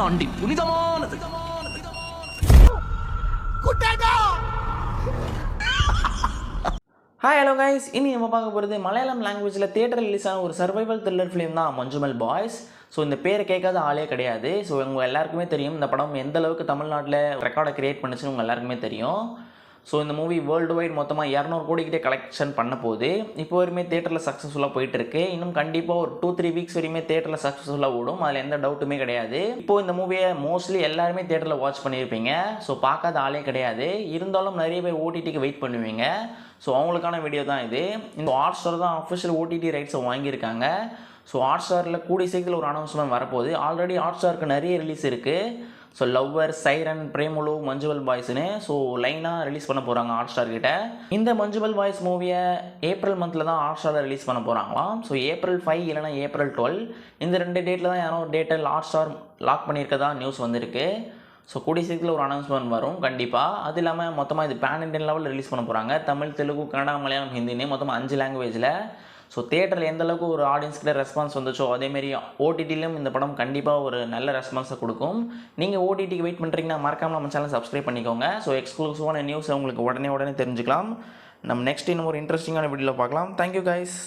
தாண்டி புனிதமானது. Hi hello guys, இனி நம்ம பார்க்க போகிறது மலையாளம் லாங்குவேஜில் தியேட்டர் ரிலீஸ் ஆன ஒரு சர்வைவல் த்ரில்லர் ஃபிலிம் தான் மஞ்சுமல் பாய்ஸ். ஸோ இந்த பேரை கேட்காத ஆளே கிடையாது. ஸோ உங்கள் எல்லாருக்குமே தெரியும் இந்த படம் எந்த அளவுக்கு தமிழ்நாட்டில் ரெக்கார்டை கிரியேட் பண்ணுச்சுன்னு உங்கள் எல்லாருக்குமே தெரியும். ஸோ இந்த மூவி வேர்ல்டு வைட் மொத்தமாக 200 கோடிக்கிட்டே கலெக்ஷன் பண்ண போகுது. இப்போ வரையுமே தேட்டரில் சக்ஸஸ்ஃபுல்லாக போயிட்டுருக்கு. இன்னும் கண்டிப்பாக ஒரு 2-3 வீக்ஸ் வரையுமே தேட்டரில் சக்ஸஸ்ஃபுல்லாக ஓடும், அதில் எந்த டவுட்டுமே கிடையாது. இப்போது இந்த மூவியை மோஸ்ட்லி எல்லாருமே தேட்டரில் வாட்ச் பண்ணியிருப்பீங்க. ஸோ பார்க்காத ஆளே கிடையாது. இருந்தாலும் நிறைய பேர் ஓடிடிக்கு வெயிட் பண்ணுவீங்க. ஸோ அவங்களுக்கான வீடியோ தான் இது. இந்த ஹாட்ஸ்டார் தான் அஃபிஷியல் ஓடிடி ரைட்ஸை வாங்கியிருக்காங்க. ஸோ ஹாட்ஸ்டாரில் கூடிய சீக்கிரம் ஒரு அனௌன்ஸ்மெண்ட் வரப்போகுது. ஆல்ரெடி ஹாட்ஸ்டாருக்கு நிறைய ரிலீஸ் இருக்குது. So Lover, Siren, Premalu, Manjummel பாய்ஸ்னு ஸோ லைனாக ரிலீஸ் பண்ண போகிறாங்க ஹாட்ஸ்டார் கிட்ட. இந்த மஞ்சுவல் பாய்ஸ் மூவியை ஏப்ரல் மந்தில் தான் ஹாட்ஸ்டாரில் ரிலீஸ் பண்ண போகிறாங்களாம். ஸோ April 5 இல்லைனா April 12 இந்த 2 டேட்டில் தான் யாரோ ஒரு டேட்டை ஹாட்ஸ்டார் லாக் பண்ணியிருக்கதா நியூஸ் வந்திருக்கு. ஸோ கூடிய சீக்கிரத்தில் ஒரு அனௌன்ஸ்மெண்ட் வரும் கண்டிப்பாக. அது இல்லாமல் மொத்தமாக இது பேன் இண்டியன் லெவலில் ரிலீஸ் பண்ண போகிறாங்க. தமிழ், தெலுங்கு, கன்னடா, மலையாளம், ஹிந்தின்னு மொத்தமாக 5 லாங்குவேஜில். ஸோ தேட்டரில் எந்த அளவுக்கு ஒரு ஆடியன்ஸ்கிட்ட ரெஸ்பான்ஸ் வந்துச்சோ அதேமாரி ஓடிடிலையும் இந்த படம் கண்டிப்பாக ஒரு நல்ல ரெஸ்பான்ஸை கொடுக்கும். நீங்கள் ஓடிடிக்கு வெயிட் பண்ணுறீங்கன்னா மறக்காமல் நம்ம சேனல் சப்ஸ்கிரைப் பண்ணிக்கோங்க. ஸோ எக்ஸ்க்ளூசிவான நியூஸ் உங்களுக்கு உடனே தெரிஞ்சுக்கலாம். நம்ம நெக்ஸ்ட் இன்னும் ஒரு இன்ட்ரெஸ்டிங்கான வீடியோவில் பார்க்கலாம். Thank you guys.